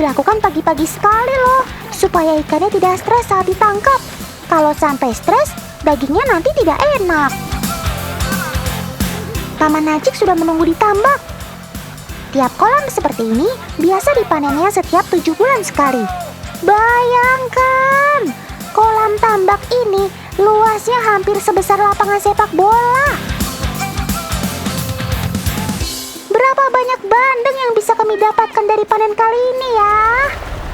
dilakukan pagi-pagi sekali loh, supaya ikannya tidak stres saat ditangkap. Kalau sampai stres, dagingnya nanti tidak enak. Paman Najik sudah menunggu di tambak. Tiap kolam seperti ini biasa dipanennya setiap 7 bulan sekali. Bayangkan, kolam tambak ini luasnya hampir sebesar lapangan sepak bola. Berapa banyak bandeng yang bisa kami dapatkan dari panen kali ini ya?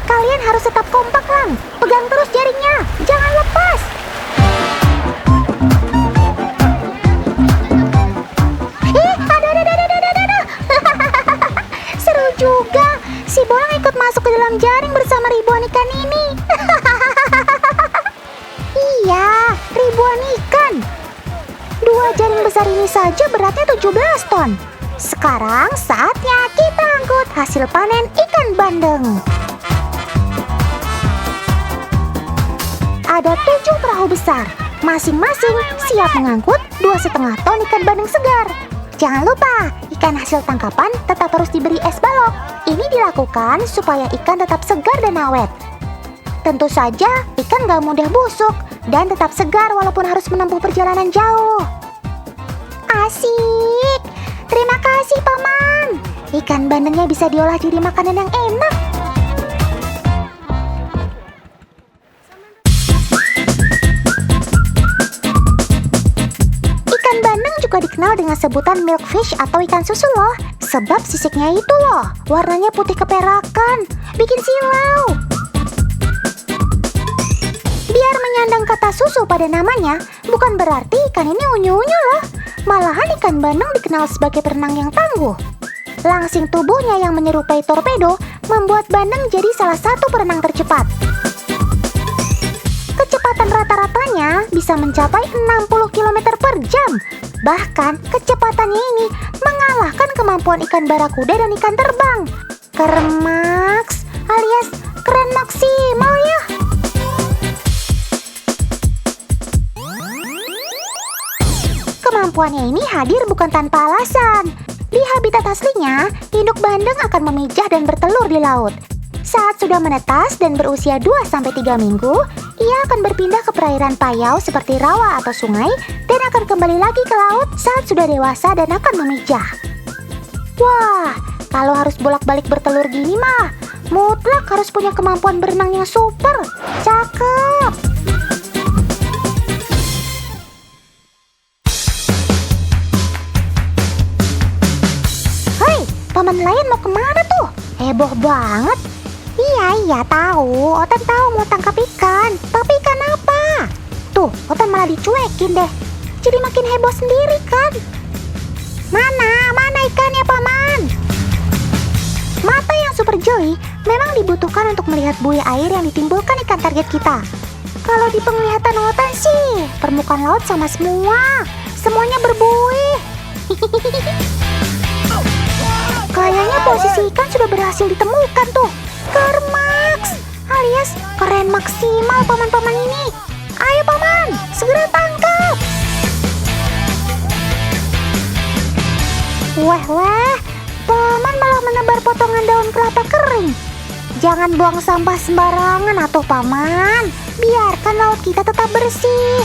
Kalian harus tetap kompak, Lang. Pegang terus jaringnya, jangan lepas. Seru juga, si Bolang ikut masuk ke dalam jaring bersama ribuan ikan ini. Iya, ribuan ikan. 2 jaring besar ini saja beratnya 17 ton. Sekarang saatnya kita angkut hasil panen ikan bandeng. Ada 7 perahu besar, masing-masing siap mengangkut 2,5 ton ikan bandeng segar. Jangan lupa, ikan hasil tangkapan tetap harus diberi es balok. Ini dilakukan supaya ikan tetap segar dan awet. Tentu saja, ikan gak mudah busuk dan tetap segar walaupun harus menempuh perjalanan jauh. Asik! Terima kasih, Paman. Ikan bandengnya bisa diolah jadi makanan yang enak. Ikan bandeng juga dikenal dengan sebutan milkfish atau ikan susu loh. Sebab sisiknya itu loh, warnanya putih keperakan, bikin silau. Biar menyandang kata susu pada namanya, bukan berarti ikan ini unyu-unyu loh. Malahan ikan bandeng dikenal sebagai perenang yang tangguh. Langsing tubuhnya yang menyerupai torpedo membuat bandeng jadi salah satu perenang tercepat. Kecepatan rata-ratanya bisa mencapai 60 km per jam. Bahkan kecepatannya ini mengalahkan kemampuan ikan barakuda dan ikan terbang. Keren maks, alias keren maksimal ya. Kemampuannya ini hadir bukan tanpa alasan. Di habitat aslinya, induk bandeng akan memijah dan bertelur di laut. Saat sudah menetas dan berusia 2-3 minggu, ia akan berpindah ke perairan payau seperti rawa atau sungai dan akan kembali lagi ke laut saat sudah dewasa dan akan memijah. Wah, kalau harus bolak-balik bertelur gini mah, mutlak harus punya kemampuan berenang yang super. Cakep! Paman nelayan mau kemana tuh? Heboh banget. Iya tahu. Otan tahu mau tangkap ikan. Tapi ikan apa? Tuh, Otan malah dicuekin deh. Jadi makin heboh sendiri kan? Mana ikannya, Paman? Mata yang super jeli memang dibutuhkan untuk melihat buih air yang ditimbulkan ikan target kita. Kalau di penglihatan Otan sih, permukaan laut sama semua. Semuanya berbuih. Kayaknya posisi ikan sudah berhasil ditemukan tuh. Kermaks, alias keren maksimal paman-paman ini. Ayo Paman, segera tangkap. Weh, Paman malah menebar potongan daun kelapa kering. Jangan buang sampah sembarangan atuh Paman. Biarkan laut kita tetap bersih.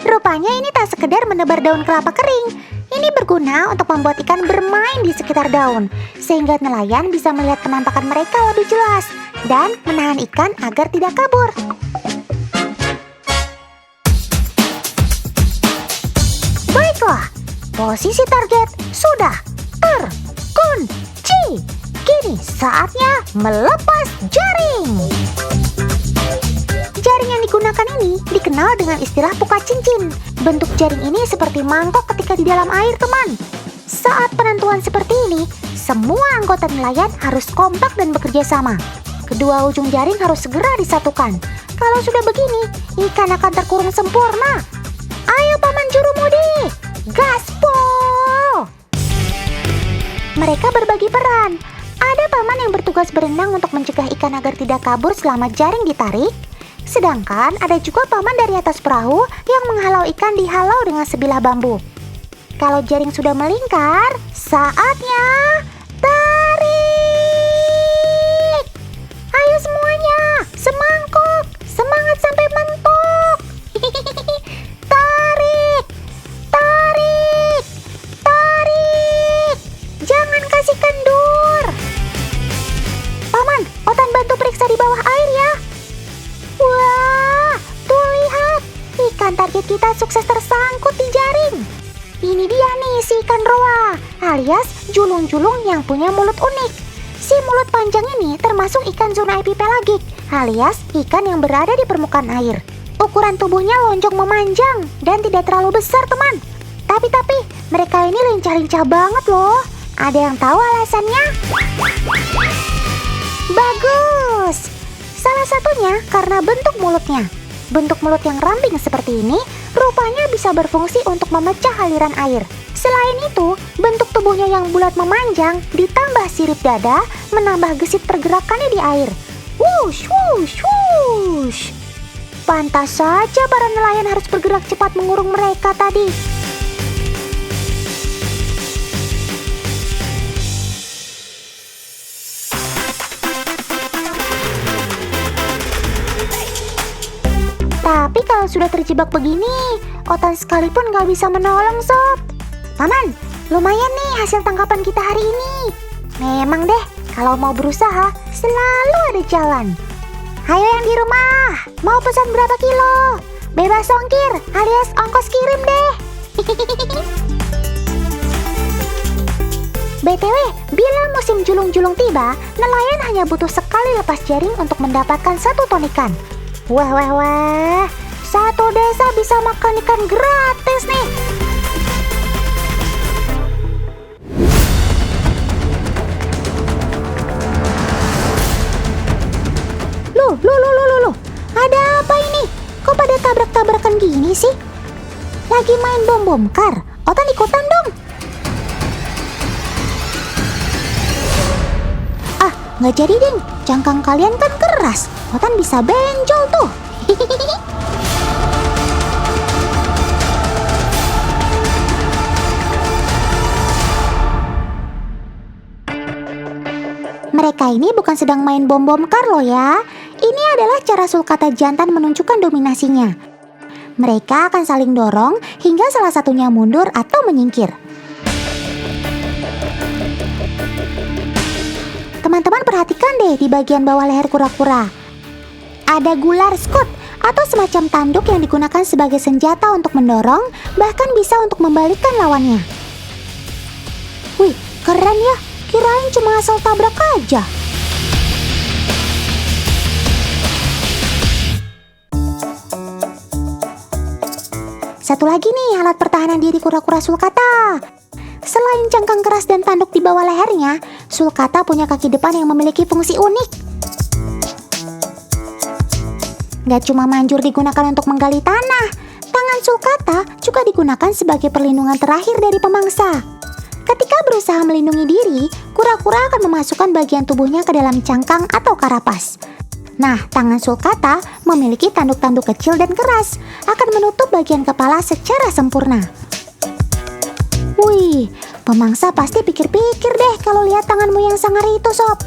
Rupanya ini tak sekedar menebar daun kelapa kering. Ini berguna untuk membuat ikan bermain di sekitar daun, sehingga nelayan bisa melihat penampakan mereka lebih jelas dan menahan ikan agar tidak kabur. Baiklah, posisi target sudah terkunci. Kini saatnya melepas jaring. Jaring yang digunakan ini dikenal dengan istilah puka cincin. Bentuk jaring ini seperti mangkok ketika di dalam air, teman. Saat penentuan seperti ini, semua anggota nelayan harus kompak dan bekerja sama. Kedua ujung jaring harus segera disatukan. Kalau sudah begini, ikan akan terkurung sempurna. Ayo Paman Jurumudi, gaspol! Mereka berbagi peran. Ada paman yang bertugas berenang untuk mencegah ikan agar tidak kabur selama jaring ditarik. Sedangkan ada juga paman dari atas perahu yang menghalau ikan dihalau dengan sebilah bambu. Kalau jaring sudah melingkar, saatnya tarik. Ayo semuanya, semangkuk, semangat sampai mentok. Tarik, tarik, tarik. Jangan kasih kendur. Paman, Otan bantu periksa di bawah air ya. Wah, tuh lihat. Ikan target kita sukses tersangkut di jaring. Ini dia nih si ikan roa, alias julung-julung yang punya mulut unik. Si mulut panjang ini termasuk ikan zona epipelagik, alias ikan yang berada di permukaan air. Ukuran tubuhnya lonjong memanjang dan tidak terlalu besar, teman. Tapi mereka ini lincah-lincah banget loh. Ada yang tahu alasannya? Bagus! Salah satunya karena bentuk mulutnya. Bentuk mulut yang ramping seperti ini rupanya bisa berfungsi untuk memecah aliran air. Selain itu, bentuk tubuhnya yang bulat memanjang ditambah sirip dada menambah gesit pergerakannya di air. Wush, wush, wush. Pantas saja para nelayan harus bergerak cepat mengurung mereka tadi. Tapi kalau sudah terjebak begini, Otan sekalipun gak bisa menolong, Sob. Paman, lumayan nih hasil tangkapan kita hari ini. Memang deh, kalau mau berusaha, selalu ada jalan. Ayo yang di rumah, mau pesan berapa kilo? Bebas ongkir, alias ongkos kirim deh. BTW, bila musim julung-julung tiba, nelayan hanya butuh sekali lepas jaring untuk mendapatkan 1 ton ikan. Wah, satu desa bisa makan ikan gratis nih. Loh, ada apa ini? Kok pada tabrak-tabrakan gini sih? Lagi main bom kar? Otan ikutan dong. Ah, nggak jadi ding. Cangkang kalian kan keras. Otan bisa benjol tuh. Mereka ini bukan sedang main bom kar loh ya. Ini adalah cara sulcata jantan menunjukkan dominasinya. Mereka akan saling dorong hingga salah satunya mundur atau menyingkir. Teman-teman perhatikan deh di bagian bawah leher kura-kura. Ada gular Scott atau semacam tanduk yang digunakan sebagai senjata untuk mendorong, bahkan bisa untuk membalikkan lawannya. Wih, keren ya. Kirain cuma asal tabrak aja. Satu lagi nih alat pertahanan diri kura-kura sulcata. Selain cangkang keras dan tanduk di bawah lehernya, sulcata punya kaki depan yang memiliki fungsi unik. Gak cuma manjur digunakan untuk menggali tanah, tangan sulcata juga digunakan sebagai perlindungan terakhir dari pemangsa. Ketika berusaha melindungi diri, kura-kura akan memasukkan bagian tubuhnya ke dalam cangkang atau karapas. Nah, tangan sulcata memiliki tanduk-tanduk kecil dan keras, akan menutup bagian kepala secara sempurna. Wih, pemangsa pasti pikir-pikir deh kalau lihat tanganmu yang sangar itu, Sob.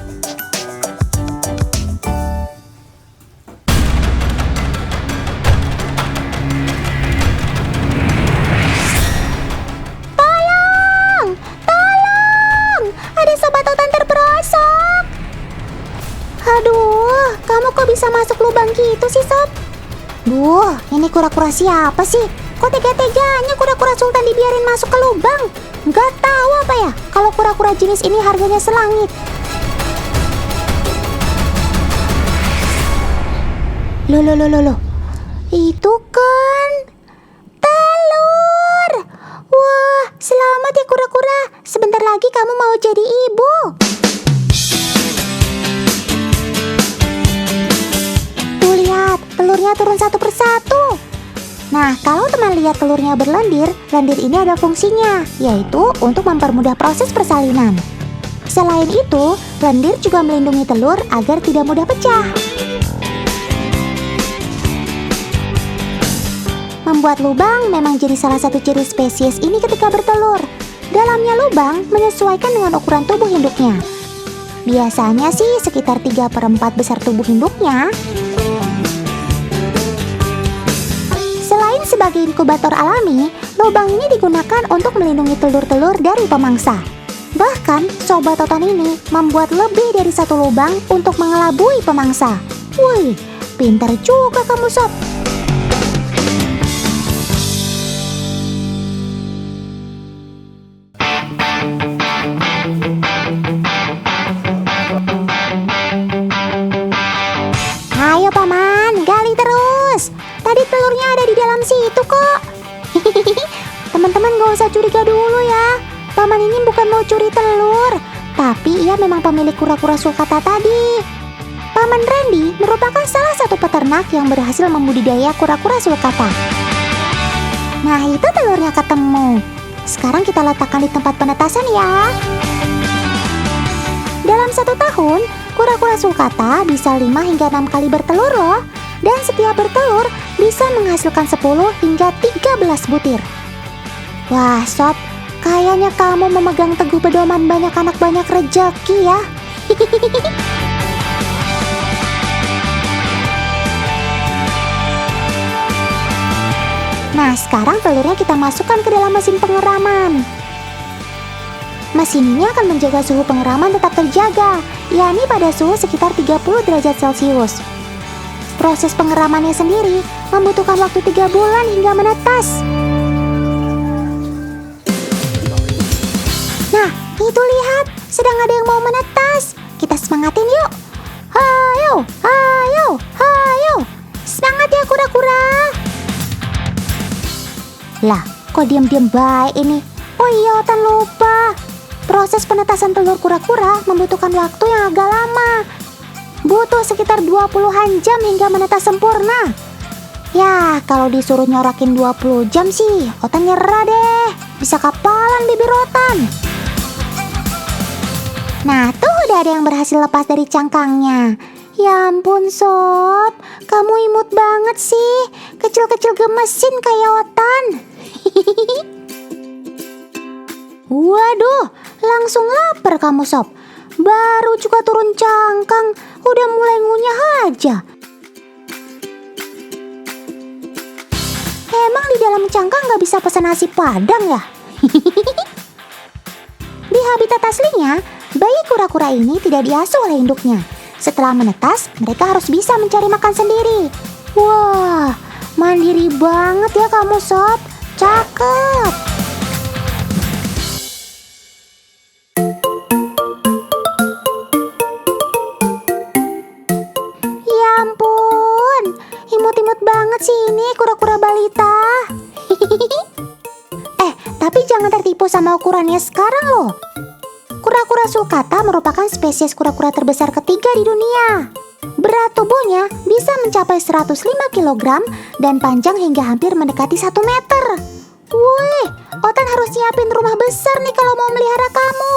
Aduh, kamu kok bisa masuk lubang gitu sih, Sob? Duh, ini kura-kura siapa sih? Kok tega-teganya kura-kura sultan dibiarin masuk ke lubang? Gak tahu apa ya, kalau kura-kura jenis ini harganya selangit. Loh. Itu kan telur. Wah, selamat ya kura-kura. Sebentar lagi kamu mau jadi ibu. Telurnya turun satu persatu. Nah, kalau teman lihat telurnya berlendir, lendir ini ada fungsinya, yaitu untuk mempermudah proses persalinan. Selain itu, lendir juga melindungi telur agar tidak mudah pecah. Membuat lubang memang jadi salah satu ciri spesies ini ketika bertelur. Dalamnya lubang menyesuaikan dengan ukuran tubuh induknya. Biasanya sih sekitar 3/4 besar tubuh induknya. Selain sebagai inkubator alami, lubang ini digunakan untuk melindungi telur-telur dari pemangsa. Bahkan, sobat otan ini membuat lebih dari satu lubang untuk mengelabui pemangsa. Wih, pintar juga kamu, Sob. Ayo Paman, gali terus. Tadi telurnya ada di dalam situ kok. Teman-teman gak usah curiga dulu ya. Paman ini bukan mau curi telur, tapi ia memang pemilik kura-kura sulcata tadi. Paman Randy merupakan salah satu peternak yang berhasil membudidaya kura-kura sulcata. Nah, itu telurnya ketemu. Sekarang kita letakkan di tempat penetasan ya. Dalam 1 tahun, kura-kura sulcata bisa 5 hingga 6 kali bertelur loh. Dan setiap bertelur bisa menghasilkan 10 hingga 13 butir. Wah, Sob, kayaknya kamu memegang teguh pedoman banyak anak banyak rejeki ya. Nah, sekarang telurnya kita masukkan ke dalam mesin pengeraman. Mesin ini akan menjaga suhu pengeraman tetap terjaga, yakni pada suhu sekitar 30 derajat Celcius. Proses pengeramannya sendiri membutuhkan waktu 3 bulan hingga menetas. Nah, itu lihat, sedang ada yang mau menetas. Kita semangatin yuk. Hayo, hayo, hayo. Semangat ya kura-kura. Lah, kok diam-diam baik ini? Oh iya, Otan lupa. Proses penetasan telur kura-kura membutuhkan waktu yang agak lama. Butuh sekitar 20-an jam hingga menetas sempurna. Ya, kalau disuruh nyorakin 20 jam sih, Otan nyerah deh. Bisa kapalan bibir Otan. Nah, tuh udah ada yang berhasil lepas dari cangkangnya. Ya ampun, Sob. Kamu imut banget sih. Kecil-kecil gemesin kayak Otan. Waduh, langsung lapar kamu, Sob. Baru juga turun cangkang, udah mulai ngunyah aja. Emang di dalam cangkang gak bisa pesan nasi padang ya? Di habitat aslinya, bayi kura-kura ini tidak diasuh oleh induknya. Setelah menetas, mereka harus bisa mencari makan sendiri. Wah, mandiri banget ya kamu, Sob. Cakep. Imut-imut banget sih ini kura-kura balita. Tapi jangan tertipu sama ukurannya sekarang loh. Kura-kura sulcata merupakan spesies kura-kura terbesar ketiga di dunia. Berat tubuhnya bisa mencapai 105 kg dan panjang hingga hampir mendekati 1 meter. Wih, Otan harus nyiapin rumah besar nih kalau mau melihara kamu.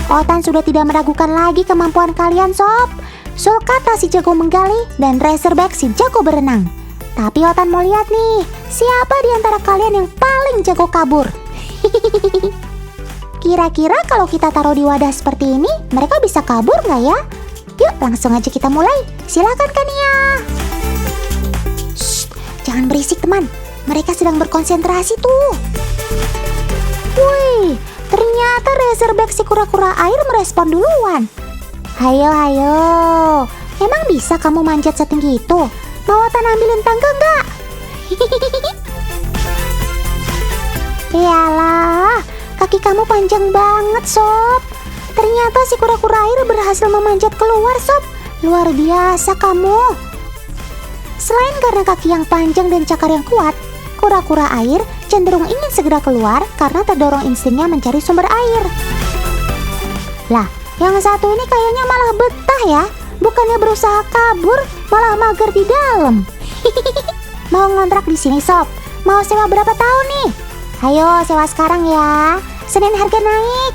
Otan sudah tidak meragukan lagi kemampuan kalian, Sob. Sulcata si jago menggali dan Razorback si jago berenang. Tapi Otan mau lihat nih, siapa di antara kalian yang paling jago kabur? Kira-kira kalau kita taruh di wadah seperti ini, mereka bisa kabur nggak ya? Yuk, langsung aja kita mulai. Silakan Kania. Shh, jangan berisik teman. Mereka sedang berkonsentrasi tuh. Wih, ternyata Razorback si kura-kura air merespon duluan. Hayo, hayo. Emang bisa kamu manjat setinggi itu? Mau Otan ambilin tangga nggak? Yalah, kaki kamu panjang banget, Sob. Ternyata si kura-kura air berhasil memanjat keluar, Sob. Luar biasa kamu. Selain karena kaki yang panjang dan cakar yang kuat, kura-kura air cenderung ingin segera keluar karena terdorong instingnya mencari sumber air. Lah, yang satu ini kayaknya malah betah ya. Bukannya berusaha kabur, malah mager di dalam. Mau ngontrak di sini, Sob? Mau sewa berapa tahun nih? Ayo, sewa sekarang ya. Senin harga naik.